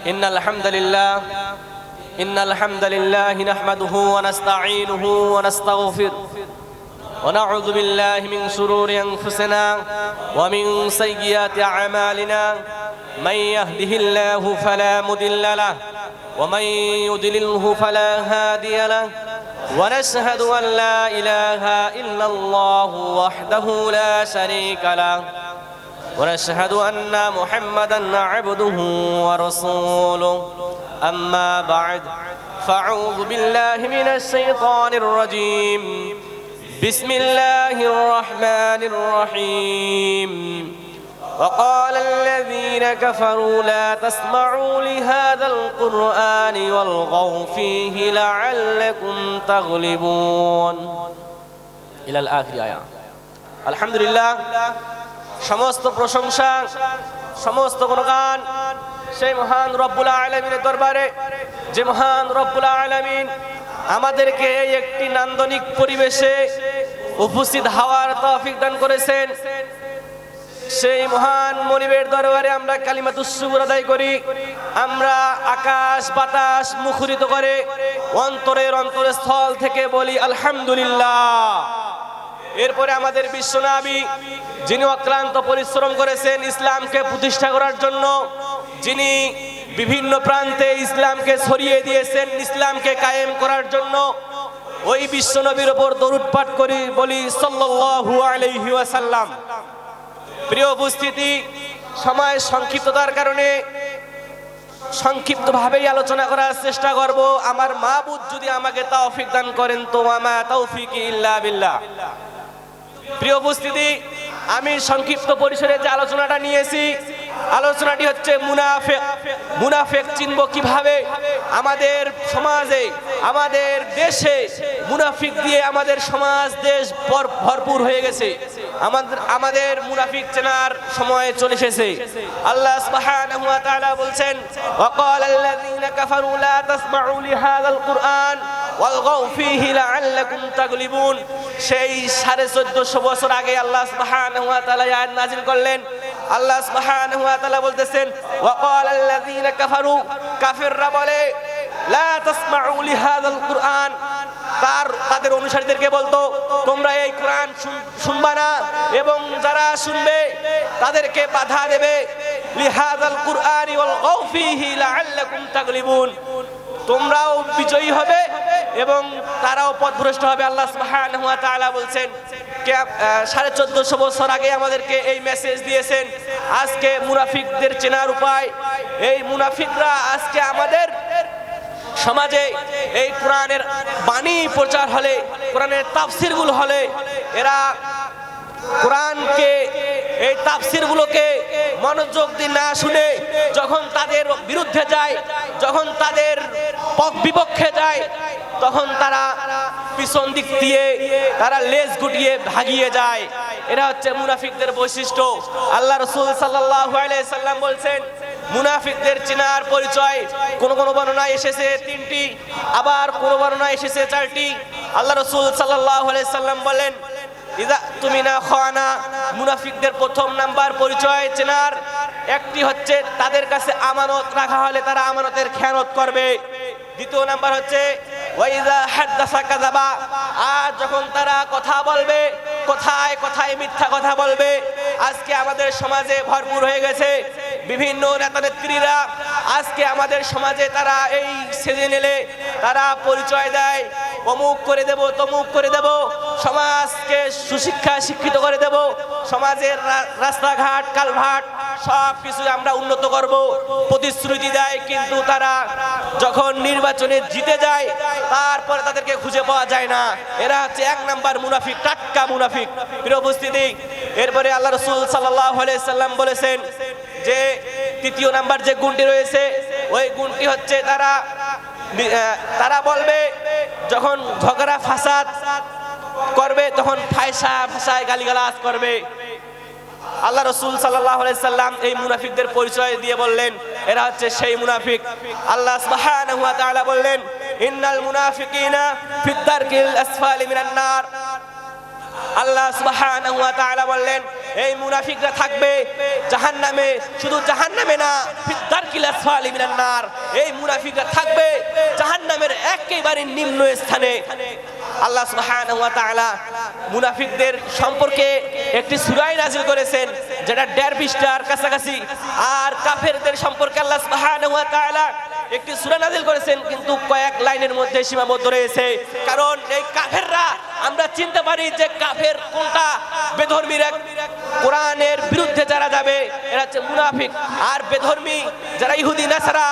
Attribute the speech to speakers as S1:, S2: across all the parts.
S1: إن الحمد لله نحمده ونستعينه ونستغفره ونعوذ بالله من شرور أنفسنا ومن سيئات أعمالنا من يهده الله فلا مضل له ومن يضلله فلا هادي له ونشهد أن لا إله إلا الله وحده لا شريك له ونشهد أن محمدا عبده ورسوله أما بعد فأعوذ بالله من الشيطان الرجيم بسم الله الرحمن الرحيم وقال الذين كفروا لا تسمعوا لهذا القرآن والغوا فيه لعلكم تغلبون إلى الآخر آية الحمد لله সমস্ত প্রশংসা সমস্ত গুণগান সেই মহান রব্বুল আলামিনের দরবারে যে মহান রব্বুল আলামিন আমাদেরকে একটি নান্দনিক পরিবেশে উপস্থিত হওয়ার তৌফিক দান করেছেন। সেই মহান মনিবের দরবারে আমরা কালিমাতুস শুকর আদায় করি। আমরা আকাশ বাতাস মুখরিত করে অন্তরের অন্তরস্থল থেকে বলি আলহামদুলিল্লাহ। এরপরে আমাদের বিশ্বনবী যিনি অক্লান্ত পরিশ্রম করেছেন ইসলামকে প্রতিষ্ঠা করার জন্য, যিনি বিভিন্ন প্রান্তে ইসলামকে ছড়িয়ে দিয়েছেন ইসলামকে কায়েম করার জন্য, ওই বিশ্বনবীর উপর দরুদ পাঠ করি বলি সাল্লাল্লাহু আলাইহি ওয়াসাল্লাম। প্রিয় উপস্থিতি, সময় সংক্ষিপ্ততার কারণে সংক্ষিপ্তভাবেই আলোচনা করার চেষ্টা করব। আমার মাবুদ যদি আমাকে তৌফিক দান করেন তো আমা তৌফিকি ইল্লা বিল্লাহ। প্রিয় উপস্থিতি, আমি সংক্ষিপ্ত পরিসরে যে আলোচনাটা নিয়েছি, আলোচনাটি হচ্ছে মুনাফিক চিনব কিভাবে। আমাদের সমাজে আমাদের দেশে মুনাফিক দিয়ে আমাদের সমাজ দেশ ভরপুর হয়ে গেছে। আমাদের মুনাফিক চেনার সময় চলে এসেছে। আল্লাহ সুবহানাহু ওয়া তাআলা বলছেন ওয়াকালাল্লাযীনা কাফারু লা তাসমাউ লিহাযাল কুরআন ওয়ালগাউ ফীহি লাআল্লাকুম তাগলিবুন। সেই 1450 বছর আগে আল্লাহ সুবহানাহু ওয়া তাআলা আয়াত নাযিল করলেন। আল্লাহ সুবহানাহু ওয়া তাআলা বলতেছেন ওয়াকালাল্লাযীনা কাফারু, কাফিররা বলে লা তাসমাউ লিহাযাল কুরআন, তাদের অনুসারীদেরকে বলতো তোমরা এই কোরআন শুনবা না এবং যারা শুনবে তাদেরকে বাধা দেবে। লিহাযাল কুরআনি ওয়ালগাউ ফীহি লাআল্লাকুম তাগলিবুন, তোমরাও বিজয়ী হবে এবং তারাও পথভ্রষ্ট হবে। আল্লাহ সুবহানাহু ওয়া তাআলা বলছেন 1450 বছর আগে আমাদেরকে এই মেসেজ দিয়েছেন। আজকে মুনাফিকদের চেনার উপায়, এই মুনাফিকরা আজকে আমাদের সমাজে এই কোরআনের বাণী প্রচার হলে, কোরআনের তাফসীরগুলো হলে, এরা কোরআনকে এই তাফসীরগুলোকে মনোযোগ দিয়ে না শুনে যখন তাদের বিরুদ্ধে যায়, যখন তাদের বিপক্ষে যায়, তখন তারা পিছন দিক দিয়ে তারা লেজ গুটিয়ে ভাগিয়ে যায়। এরা হচ্ছে মুনাফিকদের বৈশিষ্ট্য। আল্লাহ রাসূল সাল্লাল্লাহু আলাইহি সাল্লাম বলছেন মুনাফিকদের চেনার পরিচয় কোন কোন বর্ণনায় এসেছে 3টি, আবার কোন বর্ণনায় এসেছে 4টি। আল্লাহ রাসূল সাল্লাল্লাহু আলাইহি সাল্লাম বলেন ইযা তুমিনা খানা, মুনাফিকদের প্রথম নাম্বার পরিচয় চেনার একটি হচ্ছে তাদের কাছে আমানত রাখা হলে তারা আমানতের খেয়ানত করবে। দ্বিতীয় নাম্বার হচ্ছে ওয়াইযা হাদাসা কাযাবা, আর যখন তারা কথা বলবে কথায় কথায় মিথ্যা কথা বলবে। আজকে আমাদের সমাজে ভরপুর হয়ে গেছে বিভিন্ন নেতা নেত্রীরা। আজকে আমাদের সমাজে তারা এই সেজে এলে তারা পরিচয় দেয় অমুক করে দেব তমুক করে দেব, সমাজকে সুশিক্ষা শিক্ষিত করে দেব, সমাজের রাস্তাঘাট কালভাট সব কিছু আমরা উন্নত করব প্রতিশ্রুতি দেয়, কিন্তু তারা যখন নির্বাচনে জিতে যায় তারপরে তাদেরকে খুঁজে পাওয়া যায় না। এরা হচ্ছে 1 নাম্বার মুনাফিক, টাটকা মুনাফিক। প্রিয় উপস্থিতি, এরপরে আল্লাহ রাসূল সাল্লাল্লাহু আলাইহি সাল্লাম বলেছেন যে 3য় নাম্বার যে গুণটি রয়েছে ওই গুণটি হচ্ছে তারা বলবে যখন ঝগড়া ফাসাদ করবে তখন ভাষায় গালিগালাজ করবে। আল্লাহ রাসূল সাল্লাল্লাহু আলাইহি সাল্লাম এই মুনাফিকদের পরিচয় দিয়ে বললেন এরা হচ্ছে সেই মুনাফিক। আল্লাহ সুবহানাহু ওয়া তাআলা বললেন ইন্নাল মুনাফিকিনা ফিদ দারকিল আসফালি মিনান নার। আল্লাহ সুবহানাহু ওয়া তাআলা বললেন এই মুনাফিকরা থাকবে জাহান্নামে, শুধু জাহান্নামে না, ফিদ্দারকিল আসফালি মিনান নার, এই মুনাফিকরা থাকবে জাহান্নামের একেবারে নিম্ন স্থানে। আল্লাহ সুবহানাহু ওয়া তাআলা মুনাফিকদের সম্পর্কে একটি সূরা নাযিল করেছেন যেটা 1.5 পৃষ্ঠার কাছাকাছি, আর কাফেরদের সম্পর্কে আল্লাহ সুবহানাহু ওয়া তাআলা একটি সূরা নাযিল করেছেন কিন্তু কয়েক লাইনের মধ্যে সীমাবদ্ধ রয়েছে। কারণ এই কাফেররা আমরা চিনতে পারি যে কাফের কোনটা, বেধর্মীরা কোরআনের বিরুদ্ধে যারা যাবে এরা হচ্ছে মুনাফিক, আর বেধর্মী যারা ইহুদি নাসারা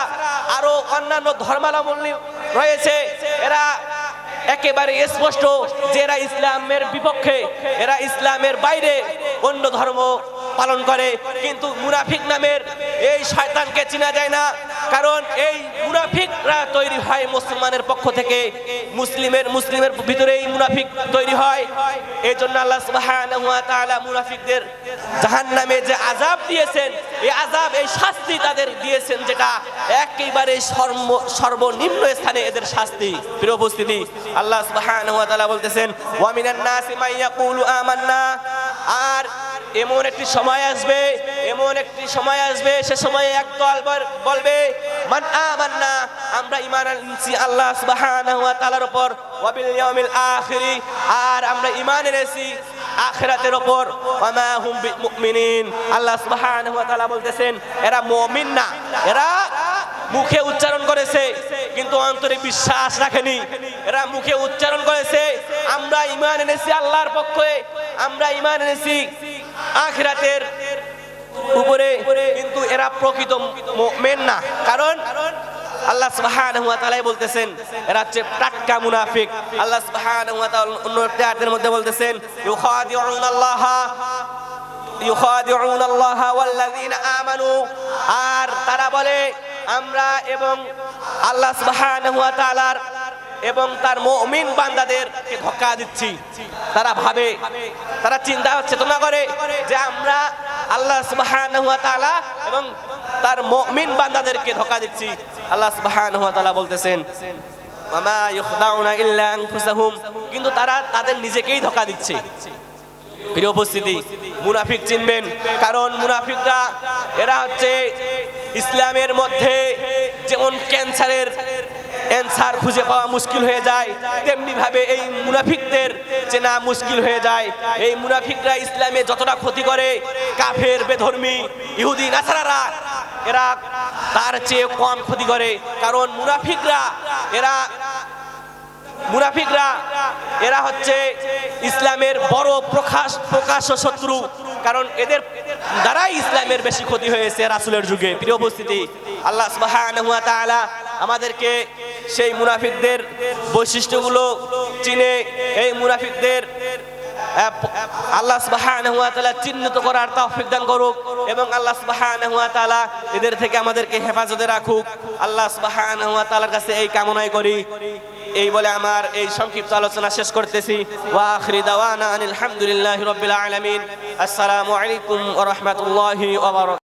S1: আরো অন্যান্য ধর্মাবলম্বী রয়েছে এরা একেবারে স্পষ্ট যে এরা ইসলামের বিপক্ষে, এরা ইসলামের বাইরে অন্য ধর্ম পালন করে। কিন্তু মুনাফিক নামের এই শয়তানকে চেনা যায় না, কারণ এই মুনাফিকরা তৈরি হয় মুসলমানের পক্ষ থেকে, মুসলিমের ভিতরেই মুনাফিক তৈরি হয়। এই জন্য আল্লাহ সুবহানাহু ওয়া তাআলা মুনাফিকদের জাহান্নামে যে আযাব দিয়েছেন, এই আযাব, এই শাস্তি তাদের দিয়েছেন যেটা একেবারে সর্বনিম্ন স্থানে এদের শাস্তি। প্রিয় উপস্থিতি, আল্লাহ সুবহানাহু ওয়া তাআলা বলতেছেন ওয়া মিনান নাসি মান ইয়াকুলু আমান্না, আর এমন একটি সময় আসবে, সে সময়ে একদল বলবে মান আমান্না, আমরা ঈমান আনছি আল্লাহ সুবহানাহু ওয়া তাআলার উপর, ওয়া বিল ইয়াউমিল আখির, আর আমরা ঈমান এনেছি আখিরাতের উপর, ওয়া মা হুম বিমুমিনিন। আল্লাহ সুবহানাহু ওয়া তাআলা বলতেছেন এরা মুমিন না, এরা মুখে উচ্চারণ করেছে কিন্তু অন্তরে বিশ্বাস রাখেনি। এরা মুখে উচ্চারণ করেছে আমরা ঈমান এনেছি আল্লাহর পক্ষে, আমরা ঈমান এনেছি আখিরাতের উপরে, কিন্তু এরা প্রকৃত মুমিন না। কারণ আল্লাহ সুবহানাহু ওয়া তাআলা বলতেছেন এরা হচ্ছে টাটকা মুনাফিক। আল্লাহ সুবহানাহু ওয়া তাআলা অন্য আয়াতের মধ্যে বলতেছেন ইউখাদিউনাল্লাহা ওয়াল্লাযীনা আমানু, আর তারা বলে আমরা এবং আল্লাহ সুবহানাহু ওয়া তাআলার এবং তার মুমিন বান্দাদেরকে ধোঁকা দিচ্ছি। তারা ভাবে, তারা চিন্তা চেতনা করে যে আমরা আল্লাহ সুবহানাহু ওয়া তাআলা এবং তার মুমিন বান্দাদেরকে ধোঁকা দিচ্ছি। আল্লাহ সুবহানাহু ওয়া তাআলা বলতেছেন ওয়া মা ইখদাউনা ইল্লা আনফুসাহুম, কিন্তু তারা তাদের নিজেকেই ধোঁকা দিচ্ছে। প্রিয় উপস্থিতি, মুনাফিক চিনবেন, কারণ মুনাফিকরা এরা হচ্ছে ইসলামের মধ্যে যেমন ক্যান্সারের অ্যানসার খুঁজে পাওয়া মুশকিল হয়ে যায়, তেমনি ভাবে এই মুনাফিকদের চেনা মুশকিল হয়ে যায়। এই মুনাফিকরা ইসলামে যতটা ক্ষতি করে কাফের, বেধর্মী, ইহুদি নাসারারা এরা তার চেয়ে কম ক্ষতি করে। কারণ মুনাফিকরা এরা হচ্ছে ইসলামের বড় প্রকাশ্য শত্রু, কারণ এদের দ্বারাই ইসলামের বেশি ক্ষতি হয়েছে রাসূলের যুগে। প্রিয় উপস্থিতি, আল্লাহ সুবহানাহু ওয়া তাআলা আমাদেরকে সেই মুনাফিকদের বৈশিষ্ট্যগুলো চিনে এই মুনাফিকদের আল্লাহ সুবহানাহু ওয়া তাআলা চিহ্নিত করার তৌফিক দান করুক, এবং আল্লাহ সুবহানাহু ওয়া তাআলা এদের থেকে আমাদেরকে হেফাজতে রাখুক। আল্লাহ সুবহানাহু ওয়া তাআলার কাছে এই কামনাই করি। এই বলে আমার এই সংক্ষিপ্ত আলোচনা শেষ করতেছি। ওয়া আখিরি দাওয়ানা আনিল হামদুলিল্লাহি রাব্বিল আলামিন। আসসালামু আলাইকুম ওয়া রাহমাতুল্লাহি ওয়া বারাকাতুহু।